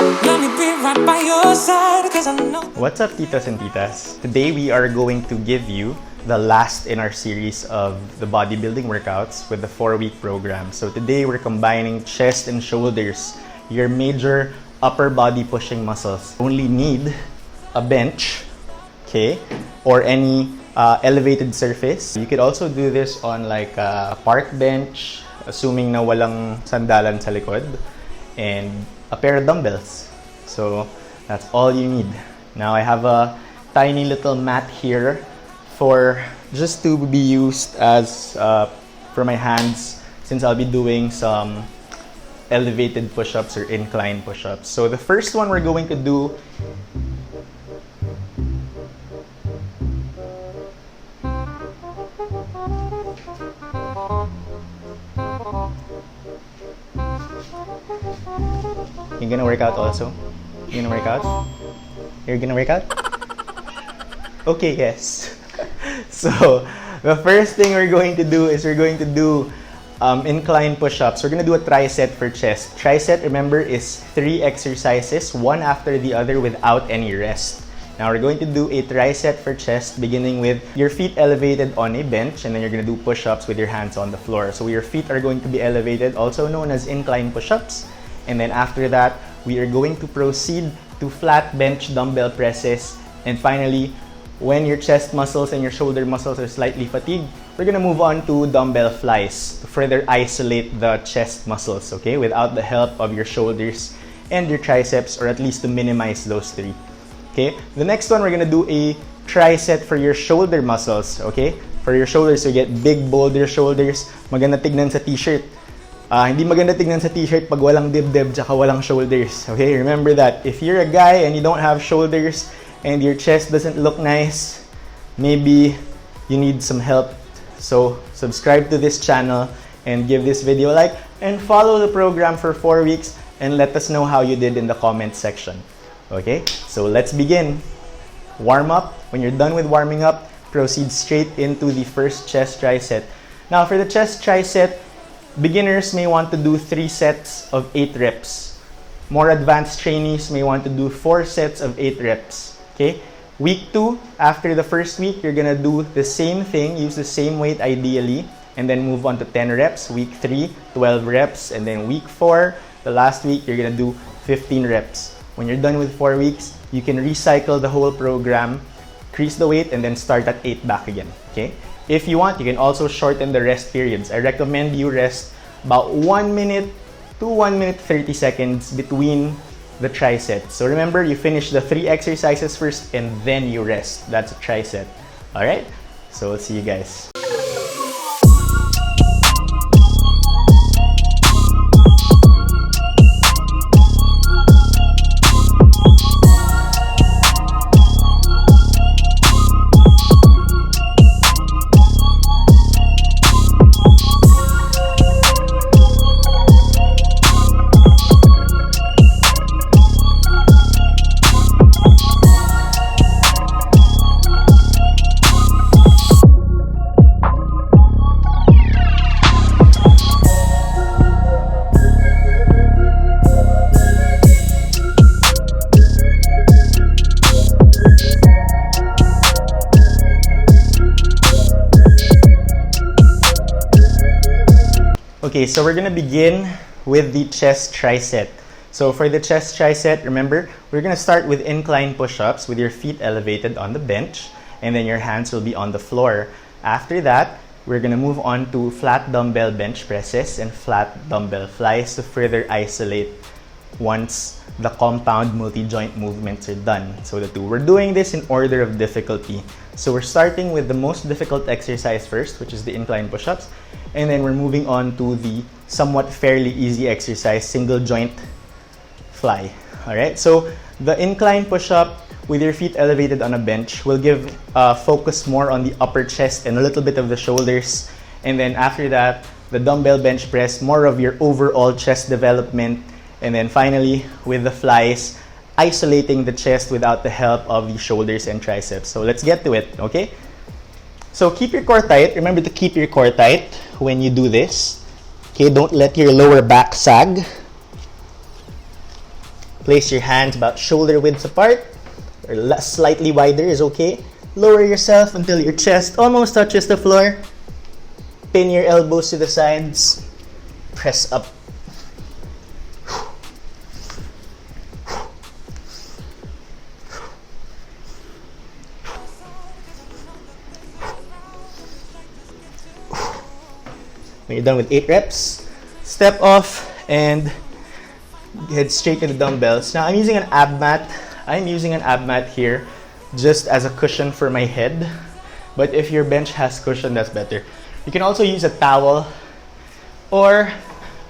Let me be right by your side, 'cause I know. What's up, Titos and Titas? Today we are going to give you the last in our series of the bodybuilding workouts with the 4-week program. So today we're combining chest and shoulders, your major upper body pushing muscles. Only need a bench, okay, or any elevated surface. You could also do this on like a park bench, assuming na walang sandalan sa likod, and a pair of dumbbells. So that's all you need. Now I have a tiny little mat here for just to be used as for my hands, since I'll be doing some elevated push-ups or incline push-ups. So the first one we're going to do You gonna work out also? You gonna work out? You're gonna work out? Okay, yes. So, the first thing we're going to do is we're going to do incline push-ups. We're gonna do a tricep for chest. Tricep, remember, is 3 exercises, one after the other without any rest. Now, we're going to do a tricep for chest, beginning with your feet elevated on a bench, and then you're gonna do push-ups with your hands on the floor. So, your feet are going to be elevated, also known as incline push-ups. And then after that, we are going to proceed to flat bench dumbbell presses. And finally, when your chest muscles and your shoulder muscles are slightly fatigued, we're gonna move on to dumbbell flies to further isolate the chest muscles, okay, without the help of your shoulders and your triceps, or at least to minimize those 3. Okay, the next one, we're gonna do a tricep for your shoulder muscles, okay? For your shoulders, you get big, bolder shoulders. Maganda tignan sa t-shirt. Hindi maganda tignan sa t-shirt pag walang dibdib tsaka walang shoulders. Okay, remember that. If you're a guy and you don't have shoulders and your chest doesn't look nice, maybe you need some help. So subscribe to this channel and give this video a like, and follow the program for 4 weeks and let us know how you did in the comment section. Okay, so let's begin. Warm up. When you're done with warming up, proceed straight into the first chest tricep. Now for the chest tricep, beginners may want to do 3 sets of 8 reps. More advanced trainees may want to do 4 sets of 8 reps. Okay? Week 2, after the first week, you're gonna do the same thing, use the same weight ideally, and then move on to 10 reps. Week 3, 12 reps, and then week 4, the last week, you're gonna do 15 reps. When you're done with 4 weeks, you can recycle the whole program, increase the weight, and then start at 8 back again. Okay? If you want, you can also shorten the rest periods. I recommend you rest about 1 minute to 1 minute 30 seconds between the triceps. So remember, you finish the 3 exercises first and then you rest. That's a tricep. Alright? So we'll see you guys. Okay, so we're gonna begin with the chest tricep. So for the chest tricep, remember, we're gonna start with incline push-ups with your feet elevated on the bench, and then your hands will be on the floor. After that, we're gonna move on to flat dumbbell bench presses and flat dumbbell flies to further isolate once the compound multi-joint movements are done. So the 2. We're doing this in order of difficulty. So we're starting with the most difficult exercise first, which is the incline push-ups. And then we're moving on to the somewhat fairly easy exercise, single joint fly. Alright, so the incline push-up with your feet elevated on a bench will give focus more on the upper chest and a little bit of the shoulders. And then after that, the dumbbell bench press, more of your overall chest development. And then finally, with the flies, isolating the chest without the help of the shoulders and triceps. So let's get to it, okay? So keep your core tight. Remember to keep your core tight when you do this. Okay, don't let your lower back sag. Place your hands about shoulder width apart, or slightly wider is okay. Lower yourself until your chest almost touches the floor. Pin your elbows to the sides. Press up. When you're done with 8 reps, step off and head straight to the dumbbells. Now I'm using an ab mat. I'm using an ab mat here just as a cushion for my head. But if your bench has cushion, that's better. You can also use a towel or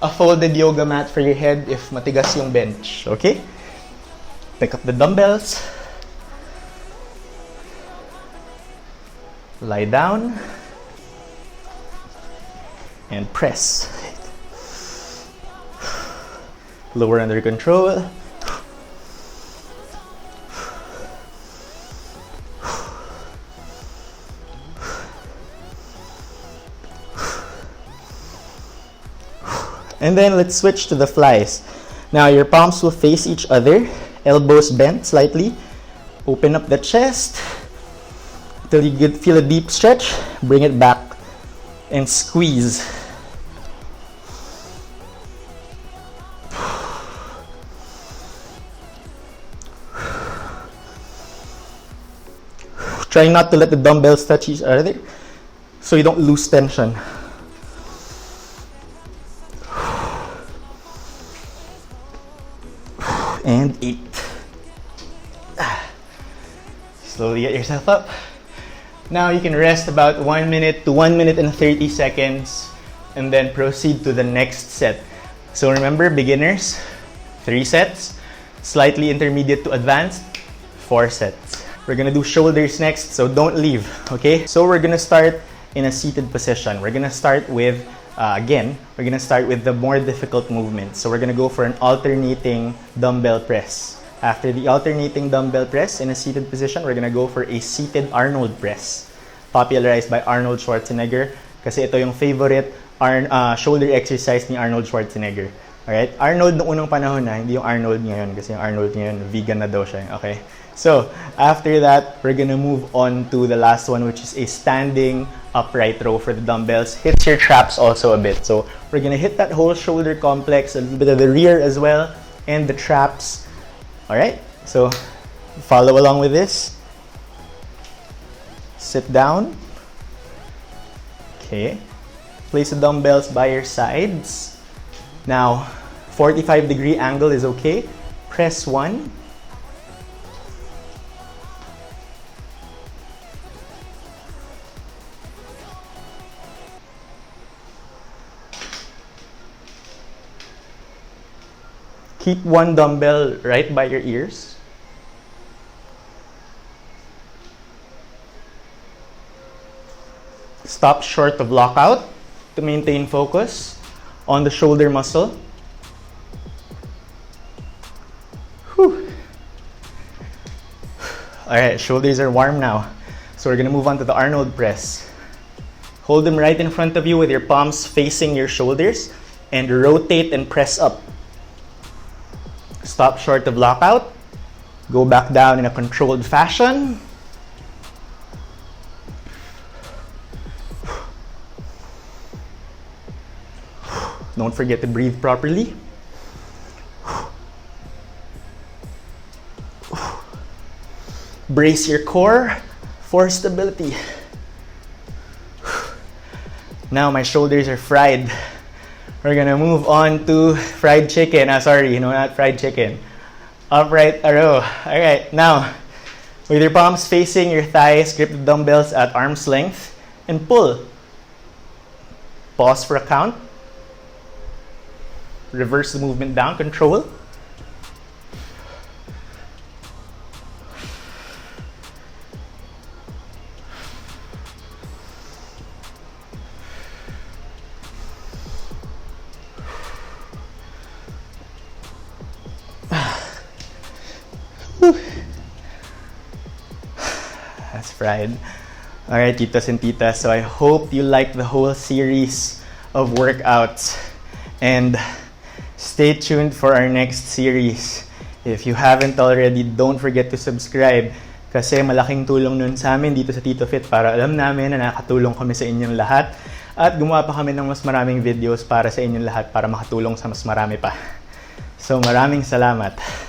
a folded yoga mat for your head if matigas yung bench. Okay? Pick up the dumbbells. Lie down. And press. Lower under control. And then let's switch to the flies. Now your palms will face each other, elbows bent slightly. Open up the chest until you feel a deep stretch. Bring it back and squeeze. Try not to let the dumbbells touch each other so you don't lose tension. And 8. Slowly get yourself up. Now you can rest about 1 minute to 1 minute and 30 seconds and then proceed to the next set. So remember, beginners, 3 sets. Slightly intermediate to advanced, 4 sets. We're gonna do shoulders next, so don't leave, okay? So we're gonna start in a seated position. We're gonna start with, we're gonna start with the more difficult movement. So we're gonna go for an alternating dumbbell press. After the alternating dumbbell press in a seated position, we're gonna go for a seated Arnold press, popularized by Arnold Schwarzenegger kasi ito yung favorite shoulder exercise ni Arnold Schwarzenegger. Alright? Arnold noong unang panahon na, hindi yung Arnold ngayon kasi yung Arnold ngayon, vegan na daw siya. Okay? So, after that, we're gonna move on to the last one, which is a standing upright row for the dumbbells. Hits your traps also a bit. So, we're gonna hit that whole shoulder complex, a little bit of the rear as well, and the traps. Alright? So, follow along with this. Sit down. Okay. Place the dumbbells by your sides. Now, 45-degree angle is okay. Press 1. Keep one dumbbell right by your ears. Stop short of lockout to maintain focus on the shoulder muscle. Whew. Alright, shoulders are warm now. So we're gonna move on to the Arnold press. Hold them right in front of you with your palms facing your shoulders and rotate and press up. Stop short of lockout. Go back down in a controlled fashion. Don't forget to breathe properly. Brace your core for stability. Now my shoulders are fried. We're gonna move on to fried chicken. Sorry, no, not fried chicken. Upright row. Alright, now, with your palms facing your thighs, grip the dumbbells at arm's length and pull. Pause for a count. Reverse the movement down, control. That's fried. Alright, titos and titas. So I hope you like the whole series of workouts. And stay tuned for our next series. If you haven't already, don't forget to subscribe kasi malaking tulong nun sa amin dito sa TitoFit para alam namin na nakatulong kami sa inyong lahat at gumawa pa kami ng mas maraming videos para sa inyong lahat para makatulong sa mas marami pa. So maraming salamat!